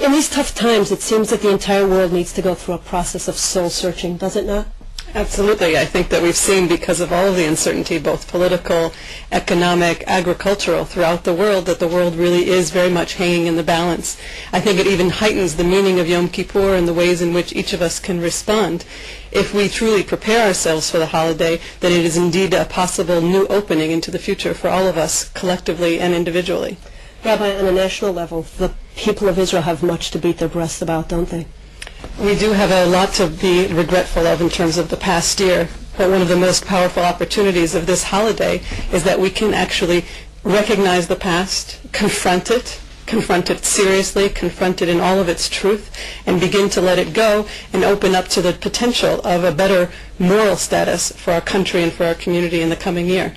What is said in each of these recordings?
In these tough times, it seems that the entire world needs to go through a process of soul searching, does it not? Absolutely. I think that we've seen, because of all of the uncertainty, both political, economic, agricultural, throughout the world, that the world really is very much hanging in the balance. I think it even heightens the meaning of Yom Kippur and the ways in which each of us can respond. If we truly prepare ourselves for the holiday, then it is indeed a possible new opening into the future for all of us, collectively and individually. Rabbi, on a national level, the people of Israel have much to beat their breasts about, don't they? We do have a lot to be regretful of in terms of the past year, but one of the most powerful opportunities of this holiday is that we can actually recognize the past, confront it seriously, confront it in all of its truth, and begin to let it go and open up to the potential of a better moral status for our country and for our community in the coming year.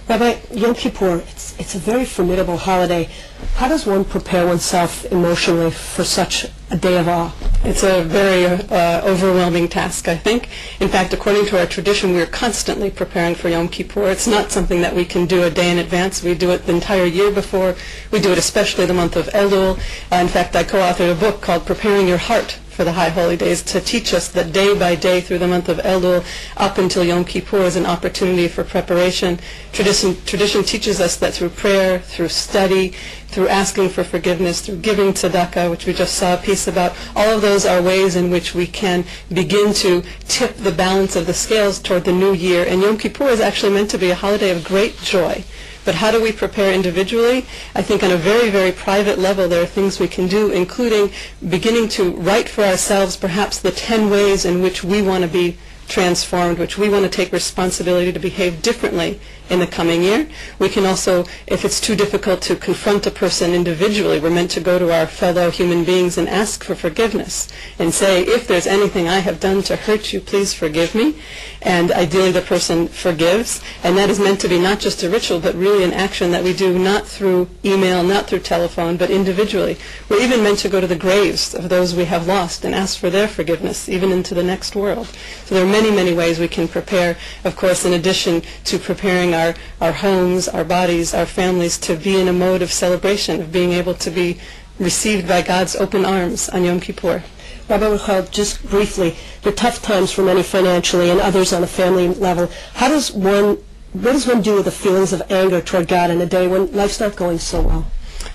Rabbi, Yom Kippur, it's a very formidable holiday. How does one prepare oneself emotionally for such a day of awe? It's a very overwhelming task, I think. In fact, according to our tradition, we are constantly preparing for Yom Kippur. It's not something that we can do a day in advance. We do it the entire year before. We do it especially the month of Elul. In fact, I co-authored a book called Preparing Your Heart for the High Holy Days, to teach us that day by day through the month of Elul up until Yom Kippur is an opportunity for preparation. Tradition teaches us that through prayer, through study, through asking for forgiveness, through giving tzedakah, which we just saw a piece about, all of those are ways in which we can begin to tip the balance of the scales toward the new year. And Yom Kippur is actually meant to be a holiday of great joy. But how do we prepare individually? I think on a very, very private level there are things we can do, including beginning to write for ourselves perhaps the 10 ways in which we want to be transformed, which we want to take responsibility to behave differently in the coming year. We can also, if it's too difficult to confront a person individually, we're meant to go to our fellow human beings and ask for forgiveness and say, if there's anything I have done to hurt you, please forgive me. And ideally the person forgives. And that is meant to be not just a ritual, but really an action that we do not through email, not through telephone, but individually. We're even meant to go to the graves of those we have lost and ask for their forgiveness, even into the next world. So there are many, many ways we can prepare, of course, in addition to preparing our homes, our bodies, our families to be in a mode of celebration, of being able to be received by God's open arms on Yom Kippur. Rabbi Rachel, just briefly, the tough times for many financially and others on a family level, what does one do with the feelings of anger toward God in a day when life's not going so well?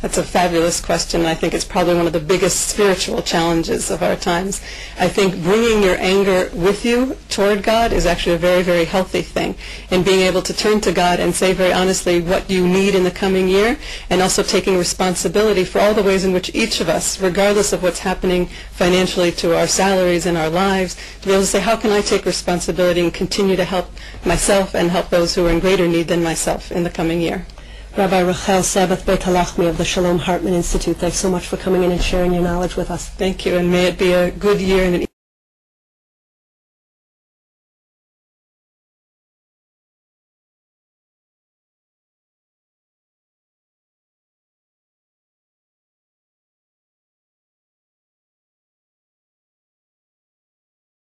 That's a fabulous question. I think it's probably one of the biggest spiritual challenges of our times. I think bringing your anger with you toward God is actually a very, very healthy thing. And being able to turn to God and say very honestly what you need in the coming year, and also taking responsibility for all the ways in which each of us, regardless of what's happening financially to our salaries and our lives, to be able to say, how can I take responsibility and continue to help myself and help those who are in greater need than myself in the coming year. Rabbi Rachel Sabath Beit-Halachmi of the Shalom Hartman Institute, thanks so much for coming in and sharing your knowledge with us. Thank you, and may it be a good year and an